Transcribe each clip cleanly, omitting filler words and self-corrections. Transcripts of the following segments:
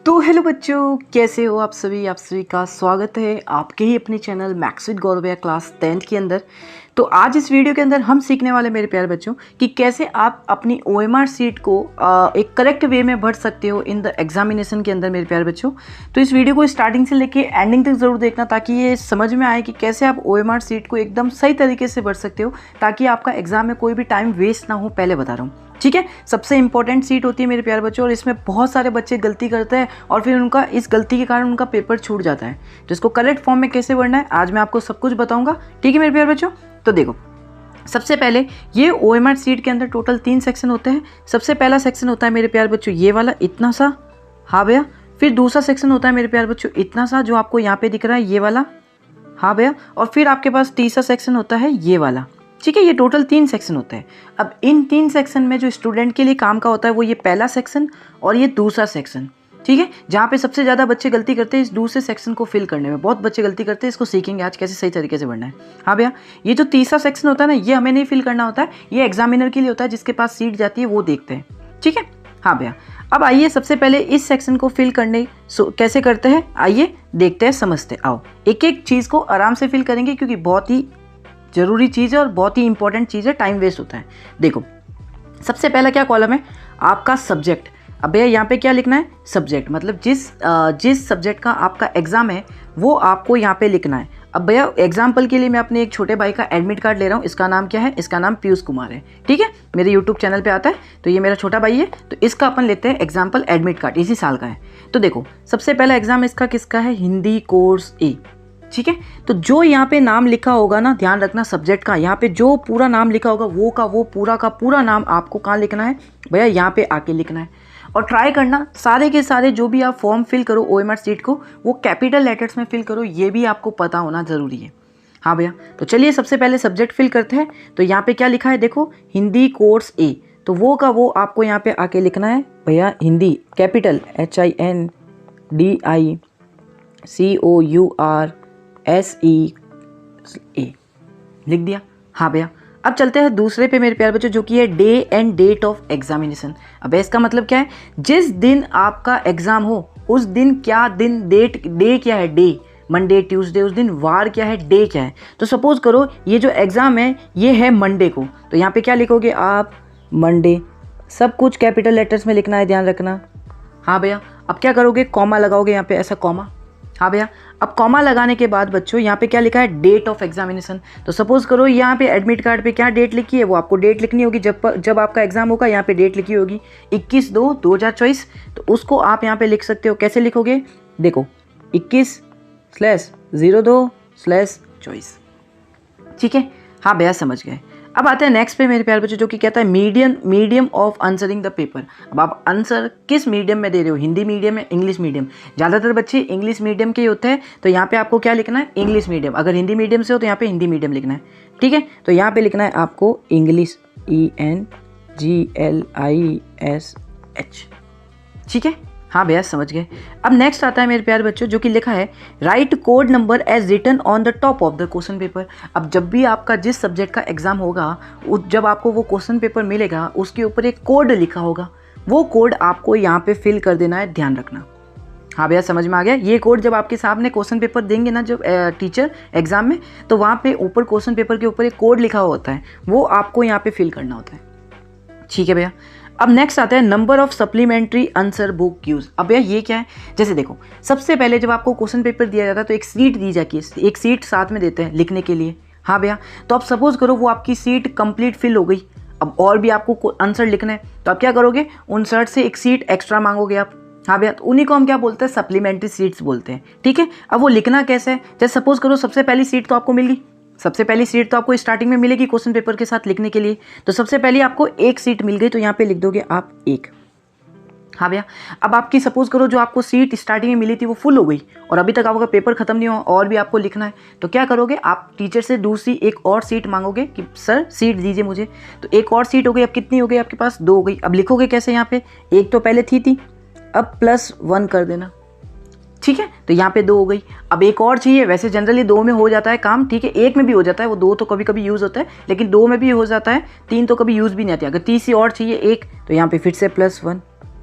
तो हेलो बच्चों, कैसे हो आप सभी का स्वागत है आपके ही अपने channel maths with Gaurav class 10th के अंदर। तो आज इस वीडियो के अंदर हम सीखने वाले मेरे प्यारे बच्चों कि कैसे आप अपनी OMR सीट को एक करेक्ट वे में भर सकते हो इन द एग्जामिनेशन के अंदर मेरे प्यारे बच्चों। तो इस वीडियो को स्टार्टिंग से लेके एंडिंग तक ज़रूर देखना ताकि ये समझ में आए कि कैसे आप OMR सीट को एकदम सही तरीके से भर सकते हो ताकि आपका एग्जाम में कोई भी टाइम वेस्ट ना हो। पहले बता रहा हूँ, ठीक है। सबसे इंपॉर्टेंट सीट होती है मेरे प्यारे बच्चों और इसमें बहुत सारे बच्चे गलती करते हैं और फिर उनका इस गलती के कारण उनका पेपर छूट जाता है। तो इसको करेक्ट फॉर्म में कैसे भरना है आज मैं आपको सब कुछ बताऊंगा, ठीक है मेरे प्यारे बच्चों। तो देखो, सबसे पहले ये OMR सीट के अंदर टोटल 3 सेक्शन होते हैं। सबसे पहला सेक्शन होता है मेरे प्यारे बच्चों ये वाला, इतना सा, हाँ भैया। फिर दूसरा सेक्शन होता है मेरे प्यारे बच्चों इतना सा, जो आपको यहाँ पे दिख रहा है ये वाला, हाँ भैया। और फिर आपके पास तीसरा सेक्शन होता है ये वाला, ठीक है। ये टोटल 3 सेक्शन होते हैं। अब इन 3 सेक्शन में जो स्टूडेंट के लिए काम का होता है वो ये पहला सेक्शन और ये दूसरा सेक्शन, ठीक है। जहाँ पे सबसे ज़्यादा बच्चे गलती करते हैं इस दूसरे सेक्शन को फिल करने में, बहुत बच्चे गलती करते हैं। इसको सीखेंगे आज कैसे सही तरीके से भरना है। हाँ भैया, ये जो तीसरा सेक्शन होता है ना, ये हमें नहीं फिल करना होता है, ये एग्जामिनर के लिए होता है, जिसके पास सीट जाती है वो देखते हैं, ठीक है। हाँ भैया, अब आइए सबसे पहले इस सेक्शन को फिल करने कैसे करते हैं आइए देखते हैं, समझते। आओ एक एक चीज़ को आराम से फिल करेंगे क्योंकि बहुत ही ज़रूरी चीज़ है और बहुत ही इंपॉर्टेंट चीज़ है, टाइम वेस्ट होता है। देखो सबसे पहला क्या कॉलम है आपका सब्जेक्ट। अब भैया यहाँ पे क्या लिखना है, सब्जेक्ट, मतलब जिस सब्जेक्ट का आपका एग्ज़ाम है वो आपको यहाँ पे लिखना है। अब भैया एग्जाम्पल के लिए मैं अपने एक छोटे भाई का एडमिट कार्ड ले रहा हूँ। इसका नाम क्या है, इसका नाम पीयूष कुमार है, ठीक है। मेरे यूट्यूब चैनल पे आता है, तो ये मेरा छोटा भाई है, तो इसका अपन लेते हैं एग्जाम्पल एडमिट कार्ड, इसी साल का है। तो देखो सबसे पहला एग्जाम इसका किसका है, हिंदी कोर्स ए, ठीक है। तो जो यहाँ पे नाम लिखा होगा ना, ध्यान रखना सब्जेक्ट का, यहाँ पे जो पूरा नाम लिखा होगा वो पूरा का पूरा नाम आपको कहाँ लिखना है भैया, यहाँ पे आके लिखना है। और ट्राई करना सारे के सारे जो भी आप फॉर्म फिल करो OMR सीट को वो कैपिटल लेटर्स में फिल करो, ये भी आपको पता होना ज़रूरी है। हाँ भैया, तो चलिए सबसे पहले सब्जेक्ट फिल करते हैं। तो यहाँ पे क्या लिखा है देखो, हिंदी कोर्स ए, तो वो का वो आपको यहाँ पे आके लिखना है भैया, हिंदी कैपिटल HINDICOURSE लिख दिया। हाँ भैया, अब चलते हैं दूसरे पे मेरे प्यारे बच्चों, जो कि है day and date of examination. अब इसका मतलब क्या है, जिस दिन आपका एग्जाम हो उस दिन क्या दिन, डे क्या है, डे मंडे ट्यूसडे, उस दिन वार क्या है, डे क्या है। तो सपोज करो ये जो एग्ज़ाम है ये है मंडे को, तो यहाँ पे क्या लिखोगे आप, मंडे, सब कुछ कैपिटल लेटर्स में लिखना है, ध्यान रखना। हाँ भैया, अब क्या करोगे, कॉमा लगाओगे यहाँ पे, ऐसा कॉमा। हाँ भैया, अब कॉमा लगाने के बाद बच्चों यहाँ पे क्या लिखा है, डेट ऑफ एग्जामिनेशन। तो सपोज करो यहाँ पे एडमिट कार्ड पे क्या डेट लिखी है, वो आपको डेट लिखनी होगी जब आपका एग्जाम होगा, यहाँ पे डेट लिखी होगी 21/2/2024। तो उसको आप यहाँ पे लिख सकते हो, कैसे लिखोगे देखो, 21/02/24, ठीक है। हाँ भैया समझ गए। अब आते हैं नेक्स्ट पे मेरे प्यारे बच्चों, जो कि कहता है medium of answering the paper. अब आप आंसर किस मीडियम में दे रहे हो, हिंदी मीडियम या इंग्लिश मीडियम। ज़्यादातर बच्चे इंग्लिश मीडियम के ही होते हैं, तो यहाँ पे आपको क्या लिखना है, इंग्लिश मीडियम। अगर हिंदी मीडियम से हो तो यहाँ पे हिंदी मीडियम लिखना है, ठीक है। तो यहाँ पे लिखना है आपको इंग्लिश, ENGLISH, ठीक है। हाँ भैया समझ गए। अब नेक्स्ट आता है मेरे प्यारे बच्चों, जो कि लिखा है right code number as written on the top of the question paper. अब जब भी आपका जिस सब्जेक्ट का एग्जाम होगा, जब आपको वो क्वेश्चन पेपर मिलेगा उसके ऊपर एक कोड लिखा होगा, वो कोड आपको यहाँ पे फिल कर देना है, ध्यान रखना। हाँ भैया समझ में आ गया। ये कोड जब आपके सामने क्वेश्चन पेपर देंगे ना जब टीचर एग्जाम में, तो वहाँ पे ऊपर क्वेश्चन पेपर के ऊपर एक कोड लिखा हुआ होता है, वो आपको यहाँ पे फिल करना होता है, ठीक है भैया। अब नेक्स्ट आता है number of supplementary answer book use. अब भैया ये क्या है, जैसे देखो सबसे पहले जब आपको क्वेश्चन पेपर दिया जाता है तो एक सीट दी जाती है, एक सीट साथ में देते हैं लिखने के लिए। हाँ भैया, तो अब सपोज करो वो आपकी सीट कंप्लीट फिल हो गई, अब और भी आपको आंसर लिखना है, तो आप क्या करोगे, उन सर्ट से एक सीट एक्स्ट्रा मांगोगे आप। हाँ भैया, तो उन्हीं को हम क्या बोलते हैं, सप्लीमेंट्री सीट्स बोलते हैं, ठीक है। अब वो लिखना कैसे है, जैसे सपोज करो सबसे पहली सीट तो आपको मिल गई, सबसे पहली सीट तो आपको स्टार्टिंग में मिलेगी क्वेश्चन पेपर के साथ लिखने के लिए, तो सबसे पहले आपको एक सीट मिल गई, तो यहाँ पे लिख दोगे आप एक। हाँ भैया, अब आपकी सपोज करो जो आपको सीट स्टार्टिंग में मिली थी वो फुल हो गई और अभी तक आपका पेपर खत्म नहीं हुआ और भी आपको लिखना है, तो क्या करोगे, आप टीचर से दूसरी एक और सीट मांगोगे कि सर सीट दीजिए मुझे। तो एक और सीट हो गई, अब कितनी हो गई आपके पास, 2 हो गई। अब लिखोगे कैसे, यहाँ पे एक तो पहले थी, अब +1 कर देना, ठीक है। तो यहाँ पे 2 हो गई, अब एक और चाहिए। वैसे जनरली 2 में हो जाता है काम, ठीक है, 1 में भी हो जाता है, वो 2 तो कभी कभी यूज़ होता है, लेकिन 2 में भी हो जाता है, 3 तो कभी यूज़ भी नहीं आती। अगर तीसरी और चाहिए 1, तो यहाँ पे फिर से +1,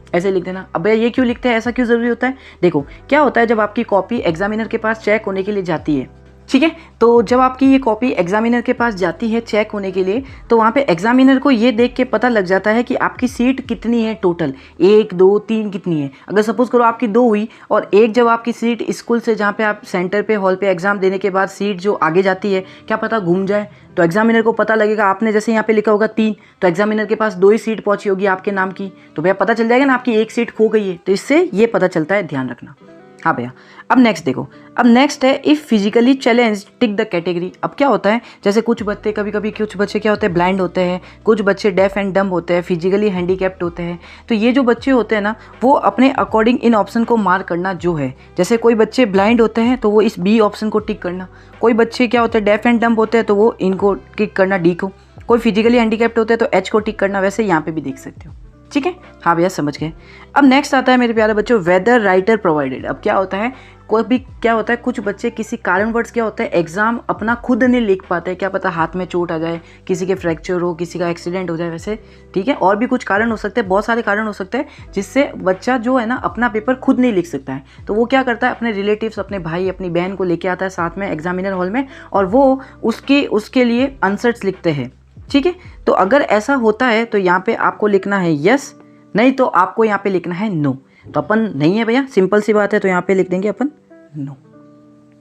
ऐसे लिख देना। अब भैया ये क्यों लिखते हैं, ऐसा क्यों ज़रूरी होता है? देखो क्या होता है, जब आपकी कॉपी एग्जामिनर के पास चेक होने के लिए जाती है, ठीक है, तो जब आपकी ये कॉपी एग्जामिनर के पास जाती है चेक होने के लिए, तो वहाँ पे एग्जामिनर को ये देख के पता लग जाता है कि आपकी सीट कितनी है टोटल, 1 2 3 कितनी है। अगर सपोज करो आपकी 2 हुई और एक जब आपकी सीट स्कूल से जहाँ पे आप सेंटर पे हॉल पे एग्जाम देने के बाद सीट जो आगे जाती है, क्या पता घूम जाए, तो एग्जामिनर को पता लगेगा, आपने जैसे यहाँ पे लिखा होगा 3, तो एग्जामिनर के पास 2 ही सीट पहुंची होगी आपके नाम की, तो भैया पता चल जाएगा ना आपकी 1 सीट खो गई है। तो इससे ये पता चलता है, ध्यान रखना। हाँ भैया, अब नेक्स्ट देखो, अब नेक्स्ट है if physically challenge tick the category. अब क्या होता है, जैसे कुछ बच्चे कुछ बच्चे क्या होते हैं, ब्लाइंड होते हैं, कुछ बच्चे डेफ एंड डम्ब होते हैं, फिजिकली हैंडीकैप्ड होते हैं। तो ये जो बच्चे होते हैं ना, वो अपने अकॉर्डिंग इन ऑप्शन को मार्क करना जो है, जैसे कोई बच्चे ब्लाइंड होते हैं तो वो इस बी ऑप्शन को टिक करना, कोई बच्चे क्या होते हैं डेफ एंड डम्ब होते हैं तो वो इनको टिक करना डी को, कोई फिजिकली हैंडीकैप्ड होते हैं तो एच को टिक करना। वैसे यहाँ पे भी देख सकते हो, ठीक है। हाँ भैया समझ गए। अब नेक्स्ट आता है मेरे प्यारे बच्चों, वेदर राइटर प्रोवाइडेड। अब क्या होता है, कोई भी क्या होता है, कुछ बच्चे किसी कारणवश क्या होता है एग्जाम अपना खुद नहीं लिख पाते, क्या पता हाथ में चोट आ जाए, किसी के फ्रैक्चर हो, किसी का एक्सीडेंट हो जाए, वैसे ठीक है, और भी कुछ कारण हो सकते हैं, बहुत सारे कारण हो सकते हैं जिससे बच्चा जो है ना अपना पेपर खुद नहीं लिख सकता है। तो वो क्या करता है, अपने रिलेटिव्स, अपने भाई, अपनी बहन को लेके आता है साथ में एग्जामिनर हॉल में, और वो उसके लिए आंसर्स लिखते हैं, ठीक है। तो अगर ऐसा होता है तो यहाँ पे आपको लिखना है यस, नहीं तो आपको यहाँ पे लिखना है नो। तो अपन नहीं है भैया, सिंपल सी बात है, तो यहाँ पे लिख देंगे अपन नो,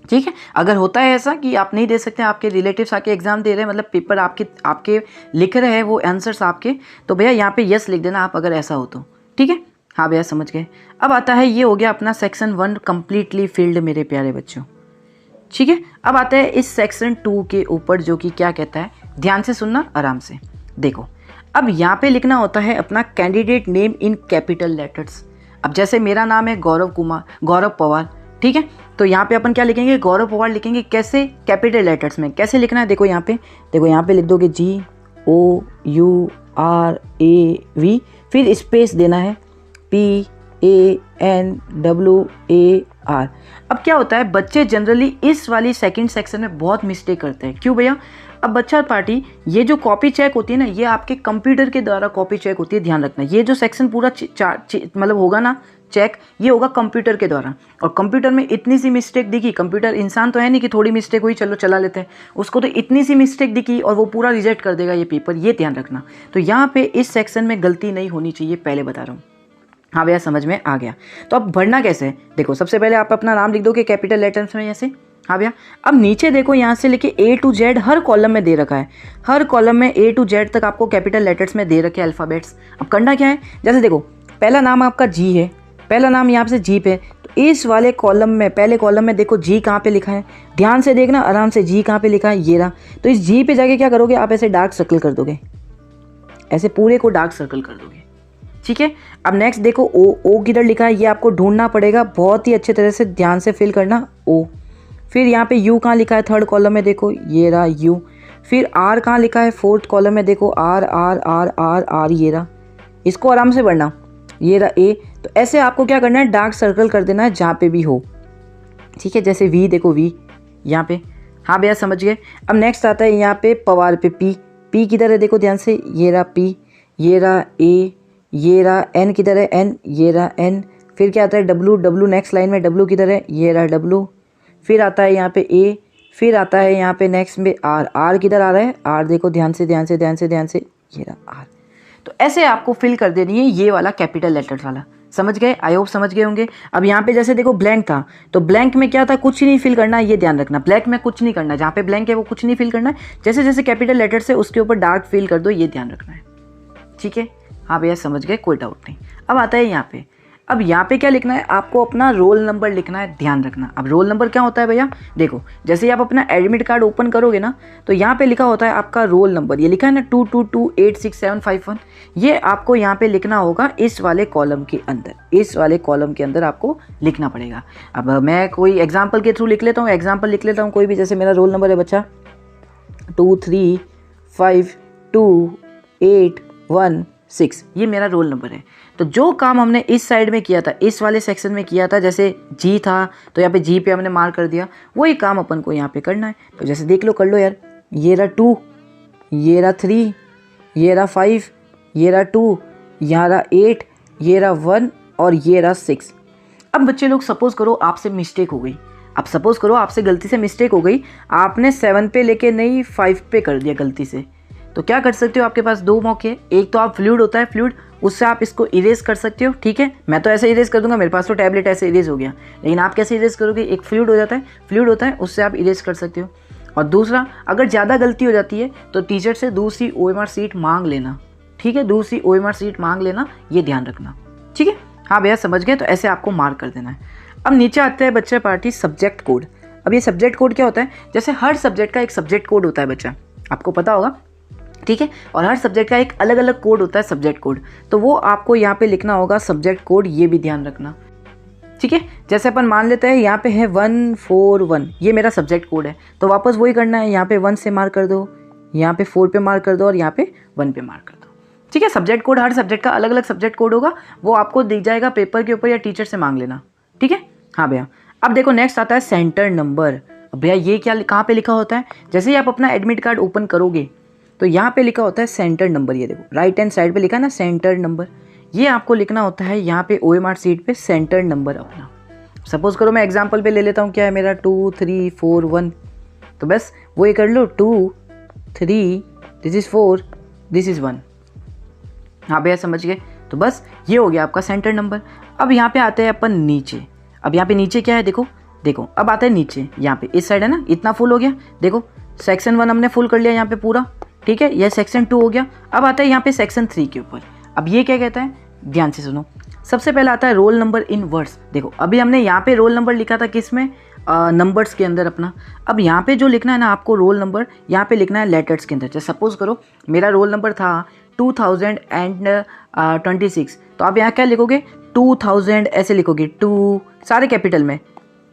ठीक है। अगर होता है ऐसा कि आप नहीं दे सकते, आपके रिलेटिव्स आके एग्जाम दे रहे हैं, मतलब पेपर आपके लिख रहे हैं वो आंसर्स आपके, तो भैया यहाँ पे यस लिख देना आप, अगर ऐसा हो तो, ठीक है। हाँ भैया समझ गए। अब आता है, ये हो गया अपना सेक्शन 1 कंप्लीटली फिल्ड मेरे प्यारे बच्चों, ठीक है। अब आता है इस सेक्शन 2 के ऊपर, जो कि क्या कहता है, ध्यान से सुनना आराम से। देखो अब यहाँ पे लिखना होता है अपना candidate name in capital letters. अब जैसे मेरा नाम है गौरव पवार, ठीक है, तो यहाँ पे अपन क्या लिखेंगे, गौरव पवार लिखेंगे। कैसे, कैपिटल लेटर्स में। कैसे लिखना है, देखो यहाँ पे लिख दोगे GOURAV, फिर स्पेस देना है PANWAR। अब क्या होता है, बच्चे जनरली इस वाली सेकंड सेक्शन में बहुत मिस्टेक करते हैं। क्यों भैया, अब बच्चा पार्टी, ये जो कॉपी चेक होती है ना, ये आपके कंप्यूटर के द्वारा कॉपी चेक होती है, ध्यान रखना। ये जो सेक्शन पूरा मतलब होगा ना चेक, ये होगा कंप्यूटर के द्वारा। और कंप्यूटर में इतनी सी मिस्टेक दिखी, कंप्यूटर इंसान तो है नहीं कि थोड़ी मिस्टेक हुई चलो चला लेते हैं, उसको तो इतनी सी मिस्टेक दिखी और वो पूरा रिजेक्ट कर देगा ये पेपर, ये ध्यान रखना। तो यहाँ पे इस सेक्शन में गलती नहीं होनी चाहिए, पहले बता रहा हूँ। हाँ भैया समझ में आ गया। तो अब भरना कैसे है, देखो सबसे पहले आप अपना नाम लिख दोगे कैपिटल लेटर्स में ऐसे। हाँ भैया, अब नीचे देखो यहाँ से लेके A to Z her column में दे रखा है, हर कॉलम में A to Z तक आपको कैपिटल लेटर्स में दे रखे अल्फ़ाबेट्स। अब करना क्या है, जैसे देखो पहला नाम आपका G है, पहला नाम यहाँ से G पे, तो इस वाले कॉलम में, पहले कॉलम में देखो G कहाँ पे लिखा है, ध्यान से देखना आराम से, G कहाँ पे लिखा है, ये रहा। तो इस G पे जाके क्या करोगे, आप ऐसे डार्क सर्कल कर दोगे, ऐसे पूरे को डार्क सर्कल कर दोगे, ठीक है। अब नेक्स्ट देखो ओ किधर लिखा है, ये आपको ढूंढना पड़ेगा, बहुत ही अच्छे तरह से ध्यान से फिल करना O। फिर यहाँ पे U कहाँ लिखा है, थर्ड कॉलम में देखो ये रहा U। फिर R कहाँ लिखा है, फोर्थ कॉलम में देखो R R R R R, ये रहा, इसको आराम से पढ़ना, ये रहा A। तो ऐसे आपको क्या करना है, डार्क सर्कल कर देना है जहाँ पे भी हो, ठीक है। जैसे V देखो V यहाँ पे, हाँ भैया समझ गए। अब नेक्स्ट आता है यहाँ पे पवार पे P किधर है देखो ध्यान से, ये रहा P, ये रहा A, ये रहा N किधर है N, ये रहा N। फिर क्या आता है W नेक्स्ट लाइन में W किधर है, ये रहा W। फिर आता है यहाँ पे A, फिर आता है यहाँ पे नेक्स्ट में R किधर आ रहा है, R देखो ध्यान से, ये रहा R। तो ऐसे आपको फिल कर देनी है ये वाला कैपिटल लेटर्स वाला, समझ गए, आई होप समझ गए होंगे। अब यहाँ पे जैसे देखो ब्लैंक था, तो ब्लैंक में क्या था, कुछ नहीं फिल करना है, ये ध्यान रखना, ब्लैंक में कुछ नहीं करना, जहाँ पे ब्लैंक है वो कुछ नहीं फिल करना है, जैसे जैसे कैपिटल लेटर्स है उसके ऊपर डार्क फिल कर दो, ये ध्यान रखना है, ठीक है। हाँ भैया समझ गए, कोई डाउट नहीं। अब आता है यहाँ पे, अब यहाँ पे क्या लिखना है, आपको अपना रोल नंबर लिखना है, ध्यान रखना। अब रोल नंबर क्या होता है भैया, देखो जैसे ही आप अपना एडमिट कार्ड ओपन करोगे ना, तो यहाँ पे लिखा होता है आपका रोल नंबर, ये लिखा है ना 22286751, ये आपको यहाँ पे लिखना होगा इस वाले कॉलम के अंदर, इस वाले कॉलम के अंदर आपको लिखना पड़ेगा। अब मैं कोई एग्जाम्पल के थ्रू लिख लेता हूँ, एग्जाम्पल लिख लेता हूँ कोई भी, जैसे मेरा रोल नंबर है बच्चा 23528116, ये मेरा रोल नंबर है। तो जो काम हमने इस साइड में किया था, इस वाले सेक्शन में किया था, जैसे G था तो यहाँ पे G पे हमने मार्क कर दिया, वही काम अपन को यहाँ पे करना है। तो जैसे देख लो, कर लो यार, ये रहा 2, ये रहा 3, ये रहा 5, ये रहा 2, यहाँ रहा 8, ये रहा 1 और ये रहा 6। अब बच्चे लोग सपोज़ करो आपसे मिस्टेक हो गई, अब सपोज़ करो आपसे गलती से मिस्टेक हो गई, आपने 7 पे लेके नहीं 5 पे कर दिया गलती से, तो क्या कर सकते हो, आपके पास दो मौके हैं। एक तो आप फ्लूइड होता है फ्लूइड, उससे आप इसको इरेज कर सकते हो, ठीक है। मैं तो ऐसे इरेज कर दूंगा, मेरे पास तो टैबलेट ऐसे इरेज हो गया, लेकिन आप कैसे इरेज करोगे, एक फ्लूइड हो जाता है, फ्लूइड होता है, उससे आप इरेज कर सकते हो। और दूसरा, अगर ज़्यादा गलती हो जाती है तो टीचर से दूसरी OMR सीट मांग लेना, ठीक है, दूसरी OMR सीट मांग लेना, ये ध्यान रखना, ठीक है। हाँ भैया समझ गए, तो ऐसे आपको मार्क कर देना है। अब नीचे आते हैं बच्चे पार्टी सब्जेक्ट कोड। अब ये सब्जेक्ट कोड क्या होता है, जैसे हर सब्जेक्ट का एक सब्जेक्ट कोड होता है बच्चा, आपको पता होगा, ठीक है। और हर सब्जेक्ट का एक अलग अलग कोड होता है सब्जेक्ट कोड, तो वो आपको यहाँ पे लिखना होगा सब्जेक्ट कोड, ये भी ध्यान रखना, ठीक है। जैसे अपन मान लेते हैं यहाँ पे है 141, ये मेरा सब्जेक्ट कोड है, तो वापस वही करना है, यहाँ पे 1 से मार्क कर दो, यहाँ पे 4 पे मार्क कर दो और यहाँ पे 1 पे मार्क कर दो, ठीक है। सब्जेक्ट कोड हर सब्जेक्ट का अलग अलग सब्जेक्ट कोड होगा, वो आपको दिख जाएगा पेपर के ऊपर या टीचर से मांग लेना, ठीक है। हाँ भैया, अब देखो नेक्स्ट आता है सेंटर नंबर। अब भैया ये क्या कहाँ पे लिखा होता है, जैसे ही आप अपना एडमिट कार्ड ओपन करोगे तो यहाँ पे लिखा होता है सेंटर नंबर, ये देखो राइट हैंड साइड पे लिखा है ना सेंटर नंबर, ये आपको लिखना होता है यहाँ पे OMR सीट पे सेंटर नंबर अपना। सपोज करो मैं एग्जांपल पे ले लेता हूँ, क्या है मेरा 2 3 4 1, तो बस वो ये कर लो 2 3, दिस इज़ 4, दिस इज़ 1। हाँ भैया समझ गए, तो बस ये हो गया आपका सेंटर नंबर। अब यहाँ पे आते हैं अपन नीचे। अब यहाँ पे नीचे क्या है, देखो देखो, अब आता है नीचे, यहाँ पे इस साइड है ना, इतना फुल हो गया, देखो सेक्शन 1 हमने फुल कर लिया यहाँ पे पूरा, ठीक है। यह सेक्शन 2 हो गया। अब आता है यहाँ पे सेक्शन 3 के ऊपर। अब ये क्या कहता है, ध्यान से सुनो। सबसे पहले आता है रोल नंबर इन वर्ड्स। देखो अभी हमने यहाँ पे रोल नंबर लिखा था किस में, नंबर्स के अंदर अपना। अब यहाँ पे जो लिखना है ना आपको रोल नंबर, यहाँ पे लिखना है लेटर्स के अंदर। जैसे सपोज करो मेरा रोल नंबर था 2026, तो आप यहाँ क्या लिखोगे, 2000 ऐसे लिखोगे, 2 सारे कैपिटल में,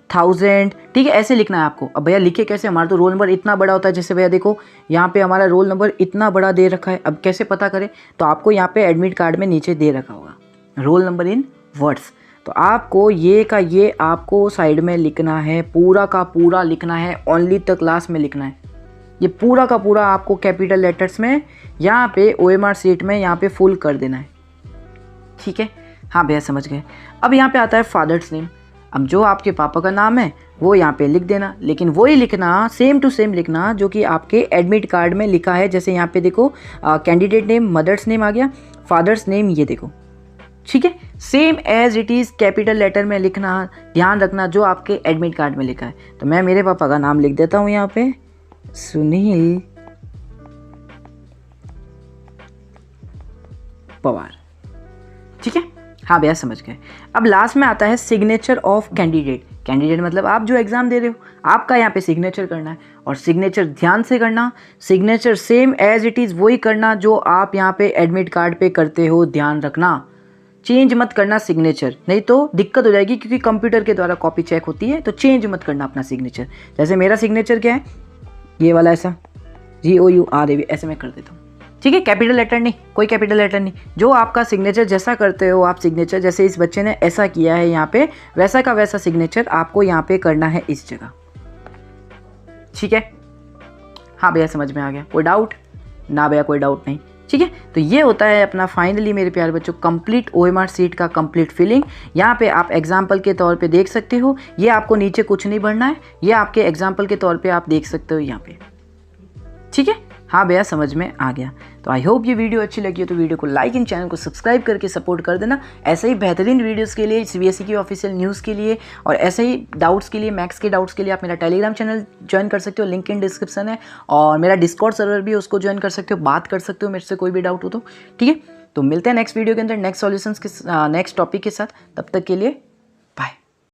1000, ठीक है, ऐसे लिखना है आपको। अब भैया लिखे कैसे, हमारा तो रोल नंबर इतना बड़ा होता है, जैसे भैया देखो यहाँ पे हमारा रोल नंबर इतना बड़ा दे रखा है। अब कैसे पता करें, तो आपको यहाँ पे एडमिट कार्ड में नीचे दे रखा होगा रोल नंबर इन वर्ड्स, तो आपको ये का ये आपको साइड में लिखना है, पूरा का पूरा लिखना है, ओनली द क्लास में लिखना है, ये पूरा का पूरा आपको कैपिटल लेटर्स में यहाँ पे OMR सीट में यहाँ पे फुल कर देना है, ठीक है। हाँ भैया समझ गए। अब यहाँ पे आता है फादर्स नेम। अब जो आपके पापा का नाम है वो यहाँ पे लिख देना, लेकिन वही लिखना, सेम टू सेम लिखना जो कि आपके एडमिट कार्ड में लिखा है। जैसे यहाँ पे देखो कैंडिडेट नेम, मदर्स नेम आ गया, फादर्स नेम ये देखो, ठीक है, same as it is capital letter में लिखना, ध्यान रखना जो आपके एडमिट कार्ड में लिखा है। तो मैं मेरे पापा का नाम लिख देता हूँ यहाँ पे, सुनील पवार, ठीक है। हाँ भैया समझ गए। अब लास्ट में आता है सिग्नेचर ऑफ कैंडिडेट। कैंडिडेट मतलब आप जो एग्जाम दे रहे हो, आपका यहाँ पे सिग्नेचर करना है, और सिग्नेचर ध्यान से करना, signature same as it is वही करना जो आप यहाँ पे एडमिट कार्ड पे करते हो, ध्यान रखना, चेंज मत करना सिग्नेचर, नहीं तो दिक्कत हो जाएगी, क्योंकि कंप्यूटर के द्वारा कॉपी चेक होती है, तो चेंज मत करना अपना सिग्नेचर। जैसे मेरा सिग्नेचर क्या है, ये वाला ऐसा GOURAV ऐसे मैं कर देता हूँ, ठीक है, कैपिटल लेटर नहीं, कोई कैपिटल लेटर नहीं, जो आपका सिग्नेचर जैसा करते हो आप सिग्नेचर, जैसे इस बच्चे ने ऐसा किया है यहाँ पे, वैसा का वैसा सिग्नेचर आपको यहाँ पे करना है इस जगह, ठीक है। हाँ भैया समझ में आ गया, कोई डाउट ना भैया, कोई डाउट नहीं, ठीक है। तो ये होता है अपना फाइनली मेरे प्यारे बच्चों कंप्लीट OMR सीट का कंप्लीट फिलिंग। यहाँ पे आप एग्जाम्पल के तौर पे देख सकते हो, ये आपको नीचे कुछ नहीं भरना है, ये आपके एग्जाम्पल के तौर पे आप देख सकते हो यहाँ पे, ठीक है। हाँ भैया समझ में आ गया। तो आई होप ये वीडियो अच्छी लगी हो तो वीडियो को लाइक एंड चैनल को सब्सक्राइब करके सपोर्ट कर देना। ऐसे ही बेहतरीन वीडियोस के लिए, CBSE की ऑफिशियल न्यूज़ के लिए और ऐसे ही डाउट्स के लिए, मैथ्स के डाउट्स के लिए आप मेरा टेलीग्राम चैनल ज्वाइन कर सकते हो, लिंक इन डिस्क्रिप्शन है, और मेरा डिस्कॉर्ड सर्वर भी, उसको ज्वाइन कर सकते हो, बात कर सकते हो मेरे से कोई भी डाउट हो तो, ठीक है। तो मिलते हैं नेक्स्ट वीडियो के अंदर नेक्स्ट सॉल्यूशंस के नेक्स्ट टॉपिक के साथ, तब तक के लिए